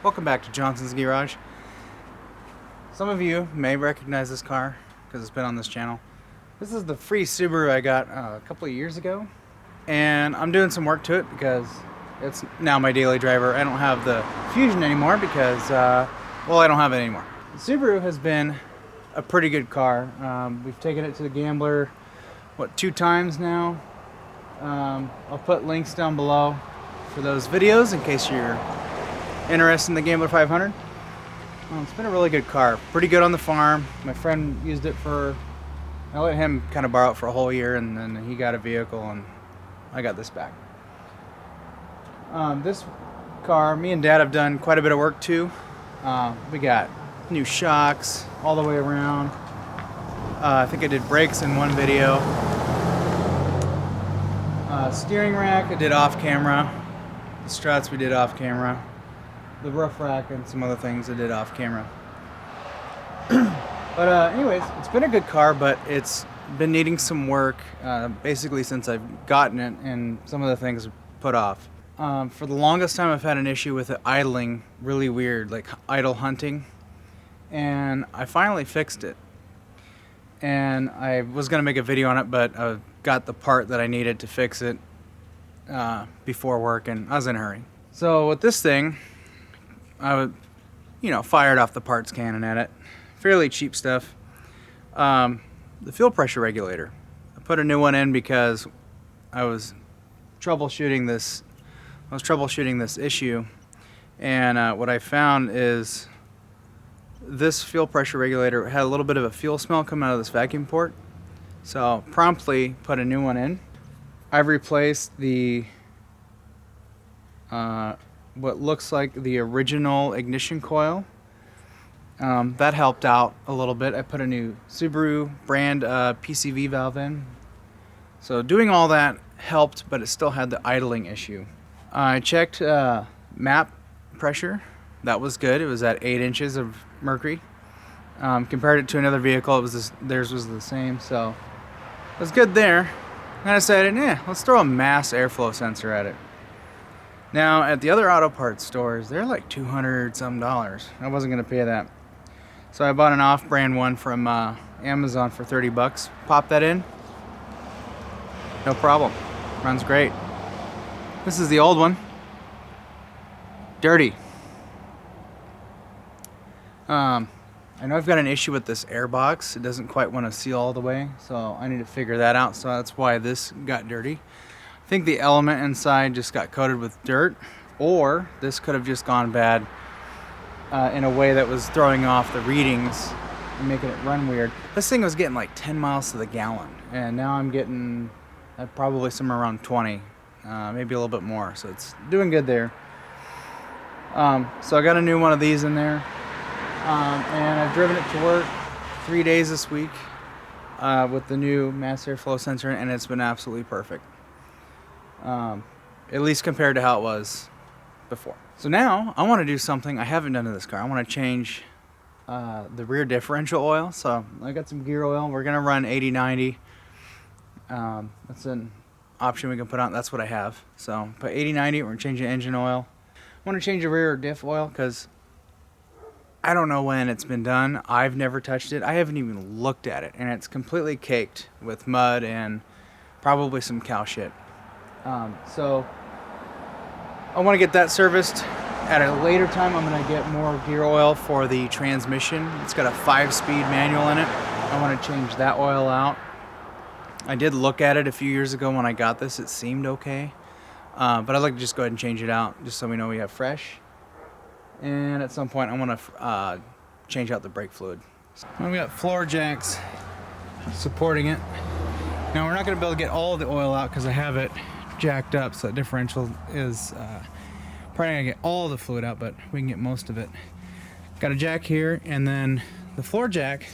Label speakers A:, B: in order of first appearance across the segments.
A: Welcome back to Johnson's Garage. Some of you may recognize this car because it's been on this channel. This is the free Subaru I got a couple of years ago, and I'm doing some work to it because it's now my daily driver. I don't have the Fusion anymore because, well, I don't have it anymore. The Subaru has been a pretty good car. We've taken it to the Gambler, 2 times now. I'll put links down below for those videos in case you're interested in the Gambler 500. It's been a really good car. Pretty good on the farm. My friend used it I let him kind of borrow it for a whole year, and then he got a vehicle and I got this back. This car, me and Dad have done quite a bit of work too. We got new shocks all the way around. I think I did brakes in one video. Steering rack I did off camera. The struts we did off camera. The roof rack and some other things I did off camera. But anyways, it's been a good car, but it's been needing some work basically since I've gotten it, and some of the things put off. For the longest time I've had an issue with it idling really weird, like idle hunting, and I finally fixed it. And I was going to make a video on it, but I got the part that I needed to fix it before work, and I was in a hurry. So with this thing, I fired off the parts cannon at it. Fairly cheap stuff. The fuel pressure regulator. I put a new one in because I was troubleshooting this issue, and what I found is this fuel pressure regulator had a little bit of a fuel smell coming out of this vacuum port. So promptly put a new one in. I've replaced the what looks like the original ignition coil. That helped out a little bit. I put a new Subaru brand PCV valve in. So doing all that helped, but it still had the idling issue. I checked map pressure. That was good. It was at 8 inches of mercury. Compared it to another vehicle, theirs was the same, so it was good there. And I decided, let's throw a mass airflow sensor at it. Now, at the other auto parts stores, they're like $200 some. I wasn't going to pay that. So I bought an off-brand one from Amazon for 30 bucks. Pop that in. No problem. Runs great. This is the old one. Dirty. I know I've got an issue with this air box. It doesn't quite want to seal all the way, so I need to figure that out. So that's why this got dirty. I think the element inside just got coated with dirt, or this could have just gone bad in a way that was throwing off the readings and making it run weird. This thing was getting like 10 miles to the gallon, and now I'm getting probably somewhere around 20, maybe a little bit more. So it's doing good there. So I got a new one of these in there. And I've driven it to work 3 days this week with the new mass airflow sensor, and it's been absolutely perfect. At least compared to how it was before. So now I want to do something I haven't done to this car. I want to change the rear differential oil. So I got some gear oil. We're going to run 80-90. That's an option we can put on. That's what I have. So put 80-90. We're going to change the engine oil. I want to change the rear diff oil because I don't know when it's been done. I've never touched it. I haven't even looked at it, and it's completely caked with mud and probably some cow shit. So I want to get that serviced. At a later time, I'm going to get more gear oil for the transmission. It's got a 5-speed manual in it. I want to change that oil out. I did look at it a few years ago when I got this. It seemed okay, but I'd like to just go ahead and change it out just so we know we have fresh. And at some point I want to change out the brake fluid. Well, we got floor jacks supporting it. Now we're not going to be able to get all of the oil out because I have it jacked up, so the differential is probably not going to get all of the fluid out, but we can get most of it. Got a jack here, and then the floor jack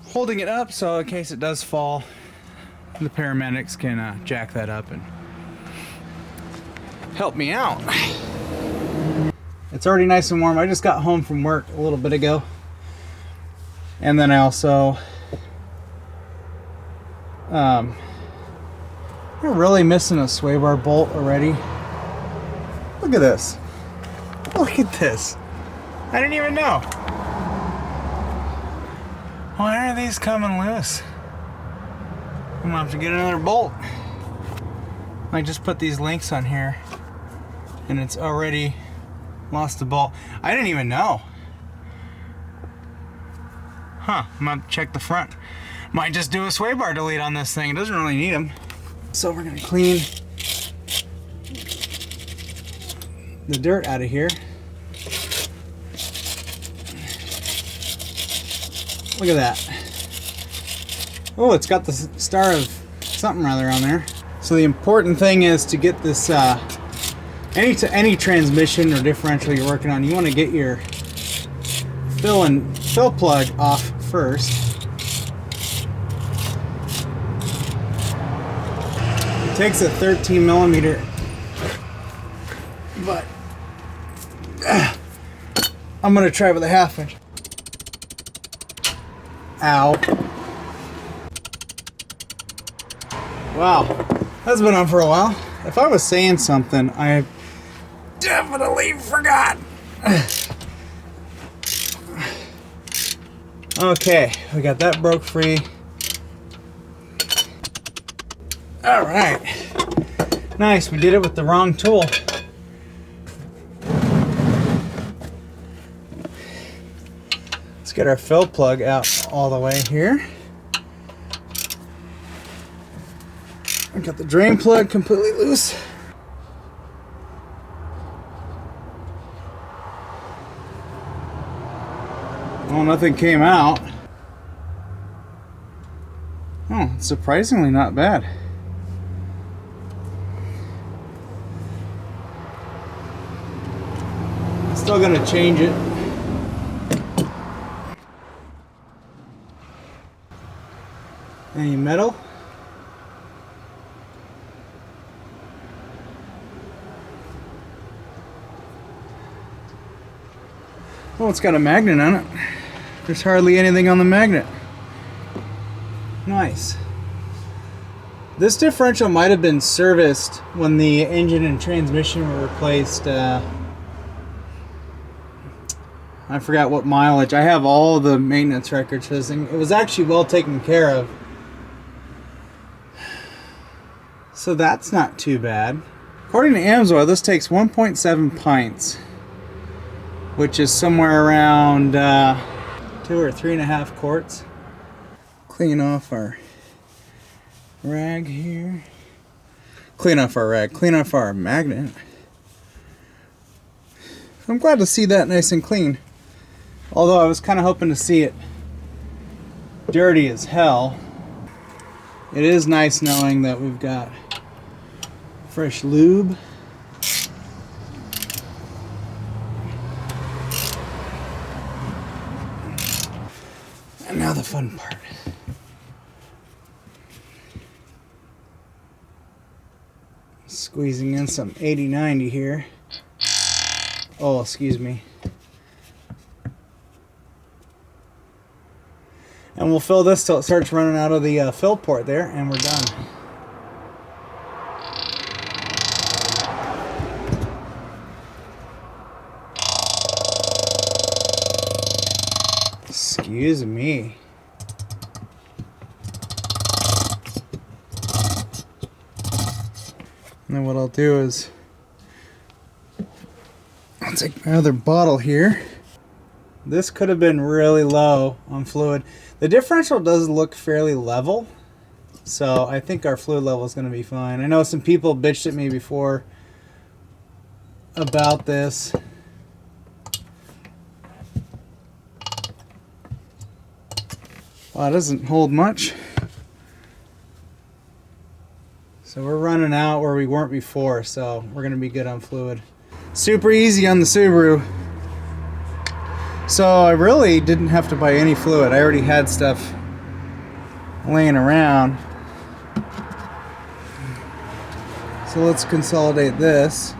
A: holding it up so in case it does fall, the paramedics can jack that up and help me out. It's already nice and warm. I just got home from work a little bit ago. And then I also we're really missing a sway bar bolt already. Look at this. Look at this. I didn't even know. Why are these coming loose? I'm gonna have to get another bolt. I just put these links on here and it's already lost the bolt. I didn't even know. Huh, I'm gonna check the front. Might just do a sway bar delete on this thing. It doesn't really need them. So we're gonna clean the dirt out of here. Look at that. Oh, it's got the star of something rather on there. So the important thing is to get this, any transmission or differential you're working on, you want to get your fill plug off first. It takes a 13 millimeter, but I'm gonna try with a 1/2 inch. Ow. Wow, that's been on for a while. If I was saying something, I definitely forgot. Okay, we got that broke free. All right, nice. We did it with the wrong tool. Let's get our fill plug out all the way here. I got the drain plug completely loose. Oh, nothing came out. Oh, surprisingly not bad. Still gonna change it. Any metal? Oh, it's got a magnet on it. There's hardly anything on the magnet. Nice. This differential might have been serviced when the engine and transmission were replaced. I forgot what mileage. I have all the maintenance records for this thing. It was actually well taken care of. So that's not too bad. According to Amsoil, this takes 1.7 pints, which is somewhere around 2 or 3.5 quarts. Clean off our rag here. Clean off our magnet. I'm glad to see that nice and clean. Although I was kind of hoping to see it dirty as hell. It is nice knowing that we've got fresh lube. And now the fun part. Squeezing in some 80/90 here. Oh, excuse me. And we'll fill this till it starts running out of the fill port there, and we're done. Excuse me. And then what I'll do is I'll take my other bottle here. This could have been really low on fluid. The differential does look fairly level, so I think our fluid level is going to be fine. I know some people bitched at me before about this. Well, it doesn't hold much. So we're running out where we weren't before, so we're going to be good on fluid. Super easy on the Subaru. So I really didn't have to buy any fluid. I already had stuff laying around. So let's consolidate this.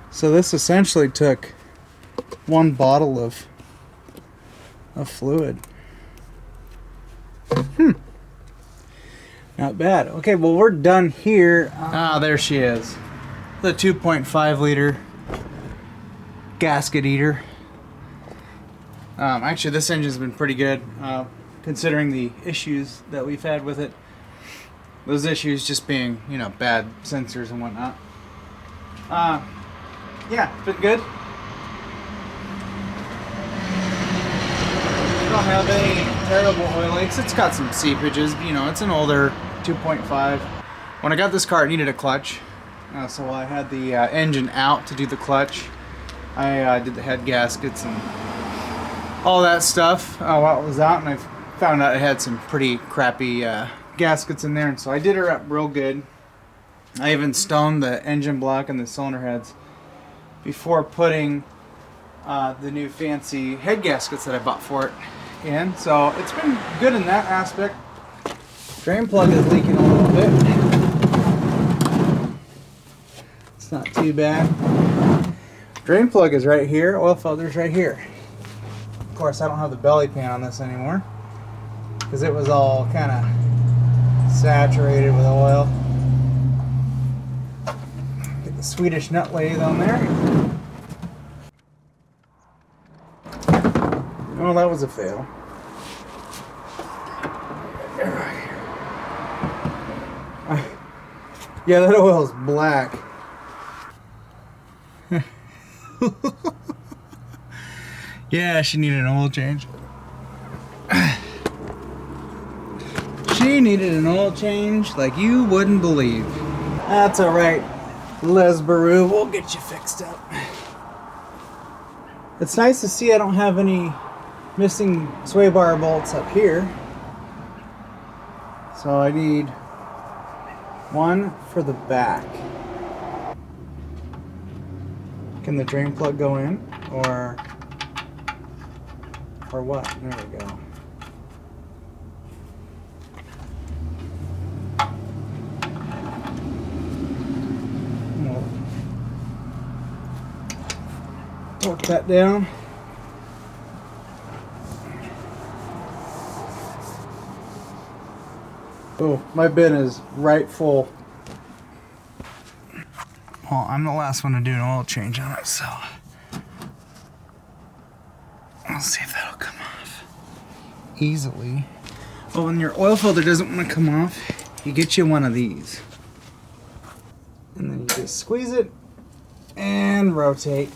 A: So this essentially took one bottle of fluid. Not bad. Okay, well, we're done here. Ah, there she is. the 2.5 liter gasket eater. Actually, this engine's been pretty good, considering the issues that we've had with it. Those issues just being, you know, bad sensors and whatnot. Yeah, it's been good. Don't have any terrible oil leaks. It's got some seepages, you know, it's an older 2.5. When I got this car, it needed a clutch. So while I had the engine out to do the clutch, I did the head gaskets and all that stuff while it was out, and I found out it had some pretty crappy gaskets in there, and so I did her up real good. I even stoned the engine block and the cylinder heads before putting the new fancy head gaskets that I bought for it in. So it's been good in that aspect. Drain plug is leaking a little bit. It's not too bad. Drain plug is right here, oil filter's right here. Of course, I don't have the belly pan on this anymore because it was all kind of saturated with oil. Get the Swedish nut lathe on there. Oh, that was a fail. Yeah, that oil is black. Yeah, she needed an oil change. She needed an oil change like you wouldn't believe. That's alright, Subaru, we'll get you fixed up. It's nice to see I don't have any missing sway bar bolts up here. So I need one for the back. Can the drain plug go in? Or what? There we go. Torque that down. Oh, my bin is right full. Well, I'm the last one to do an oil change on it, so I'll see if that'll come off easily. Well, when your oil filter doesn't want to come off, you get you one of these. And then you just squeeze it and rotate.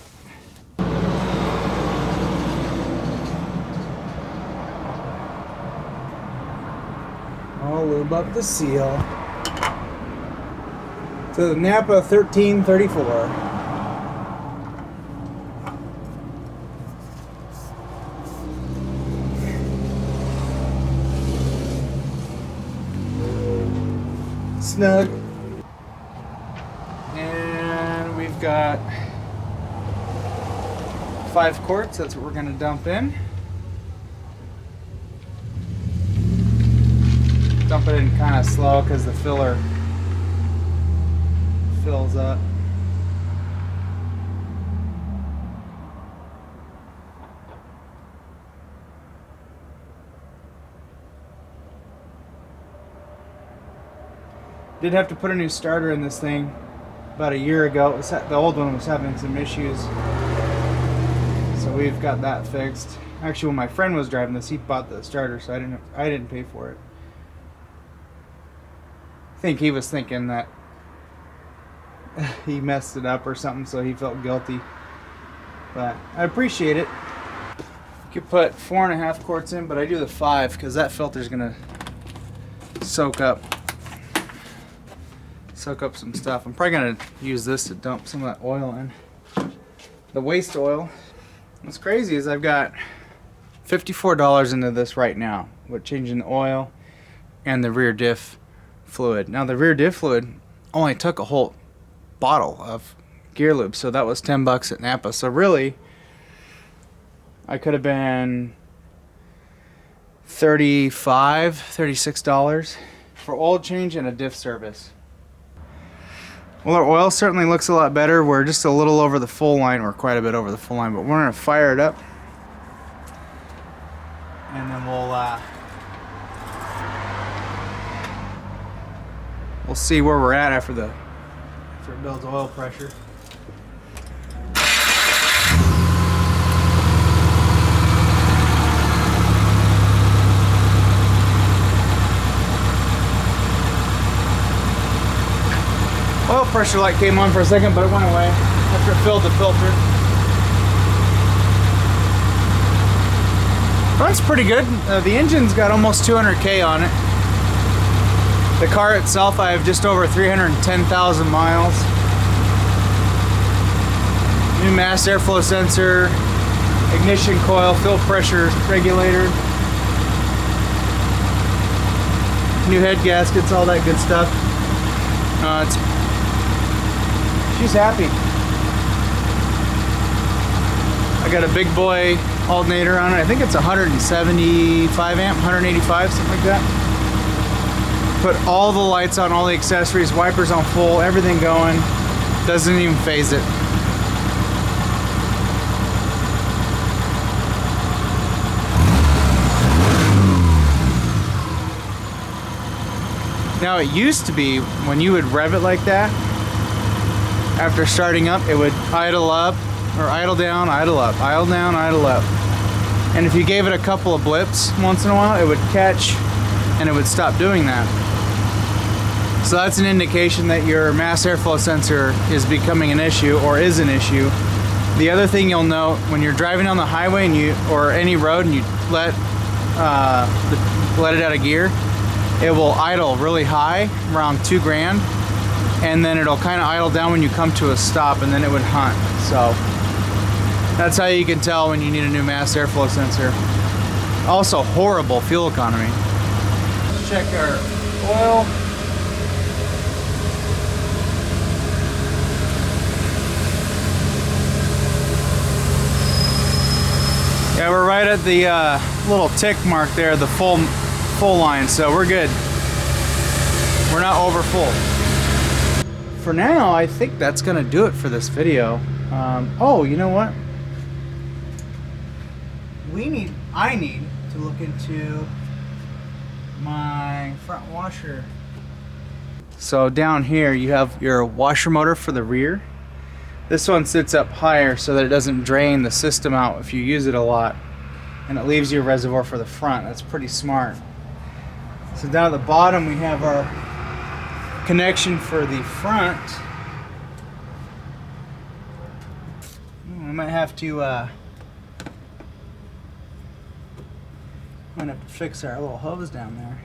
A: I'll lube up the seal. To the Napa 1334. Snug. And we've got 5 quarts, that's what we're going to dump in. Dump it in kind of slow because the filler fills up. Did have to put a new starter in this thing about a year ago. It was, the old one was having some issues, so we've got that fixed. Actually, when my friend was driving this, he bought the starter, so I didn't pay for it. I think he was thinking that he messed it up or something, so he felt guilty. But I appreciate it. You could put 4.5 quarts in, but I do the 5 because that filter's gonna soak up some stuff. I'm probably gonna use this to dump some of that oil in. The waste oil. What's crazy is I've got $54 into this right now with changing the oil and the rear diff fluid. Now the rear diff fluid only took a whole bottle of gear lube, so that was $10 at Napa. So really, I could have been $36 for oil change and a diff service. Well, our oil certainly looks a lot better. We're just a little over the full line, or quite a bit over the full line, but we're gonna fire it up, and then we'll see where we're at after it builds oil pressure. Oil pressure light came on for a second, but it went away after it filled the filter. Runs pretty good. The engine's got almost 200K on it. The car itself, I have just over 310,000 miles. New mass airflow sensor, ignition coil, fuel pressure regulator, new head gaskets, all that good stuff. She's happy. I got a big boy alternator on it. I think it's 175 amp, 185, something like that. Put all the lights on, all the accessories, wipers on full, everything going. Doesn't even phase it. Now it used to be when you would rev it like that, after starting up, it would idle up, or idle down, idle up, idle down, idle up. And if you gave it a couple of blips once in a while, it would catch and it would stop doing that. So that's an indication that your mass airflow sensor is becoming an issue, or is an issue. The other thing you'll note when you're driving on the highway or any road and you let it out of gear, it will idle really high, around 2 grand, and then it'll kind of idle down when you come to a stop, and then it would hunt. So that's how you can tell when you need a new mass airflow sensor. Also, horrible fuel economy. Let's check our oil. Yeah, we're right at the little tick mark there, the full line, so we're good. We're not over full. For now, I think that's gonna do it for this video. Oh, you know what? I need to look into my front washer. So down here, you have your washer motor for the rear. This one sits up higher so that it doesn't drain the system out if you use it a lot. And it leaves you a reservoir for the front. That's pretty smart. So down at the bottom, we have our connection for the front. I might have to I'm gonna fix our little hose down there.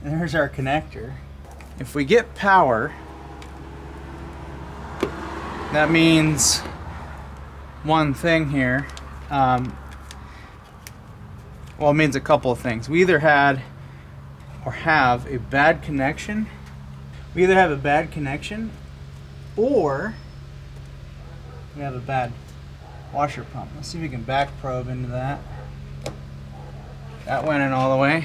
A: And there's our connector. If we get power, that means one thing here. Well, it means a couple of things. We either had or have a bad connection. We either have a bad connection or we have a bad washer pump. Let's see if we can back probe into that. That went in all the way.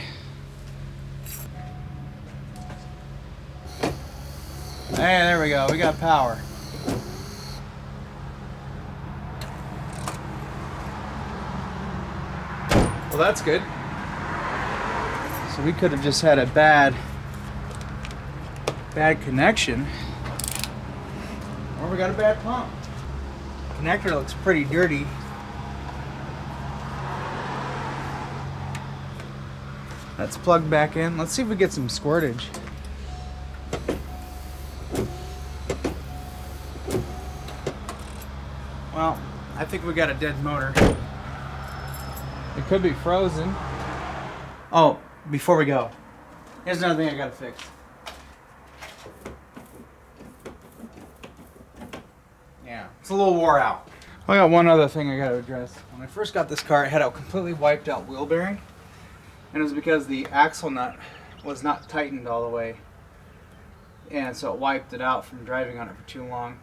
A: Hey, there we go. We got power. Well, that's good. So we could have just had a bad connection, or we got a bad pump. Connector looks pretty dirty. Let's plug back in. Let's see if we get some squirtage. Well, I think we got a dead motor. It could be frozen. Oh, before we go, here's another thing I gotta fix. Yeah, it's a little wore out. I got one other thing I gotta address. When I first got this car, it had a completely wiped out wheel bearing. And it was because the axle nut was not tightened all the way. And so it wiped it out from driving on it for too long.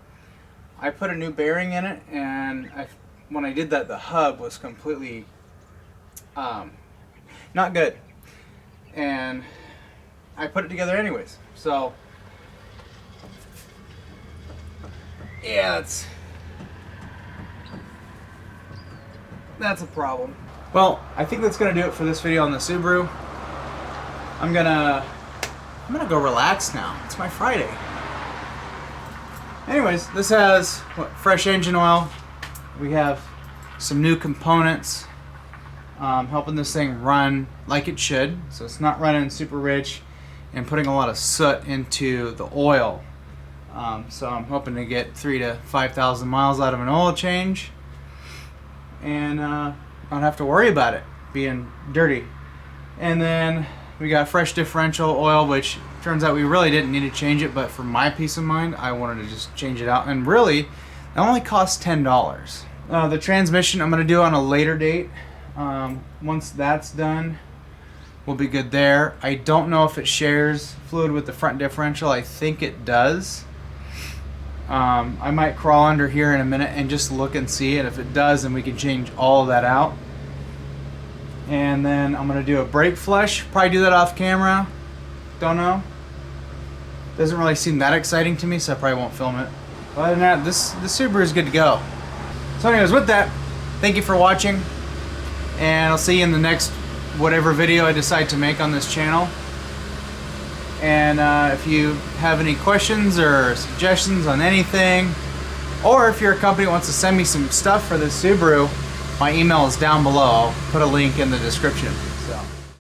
A: I put a new bearing in it, and when I did that, the hub was completely not good. And I put it together anyways. So yeah, that's a problem. Well, I think that's gonna do it for this video on the Subaru. I'm gonna go relax now. It's my Friday. Anyways, this has fresh engine oil. We have some new components helping this thing run like it should. So it's not running super rich and putting a lot of soot into the oil. So I'm hoping to get 3,000 to 5,000 miles out of an oil change, and I don't have to worry about it being dirty. And then we got fresh differential oil, which turns out we really didn't need to change it, but for my peace of mind, I wanted to just change it out. And really, it only costs $10. The transmission I'm going to do on a later date. Once that's done, we'll be good there. I don't know if it shares fluid with the front differential. I think it does. I might crawl under here in a minute and just look and see it. If it does, then we can change all of that out. And then I'm going to do a brake flush. Probably do that off camera. Don't know. Doesn't really seem that exciting to me, so I probably won't film it. But other than that, the Subaru is good to go. So anyways, with that, thank you for watching. And I'll see you in the next whatever video I decide to make on this channel. And if you have any questions or suggestions on anything, or if your company wants to send me some stuff for this Subaru, my email is down below. I'll put a link in the description.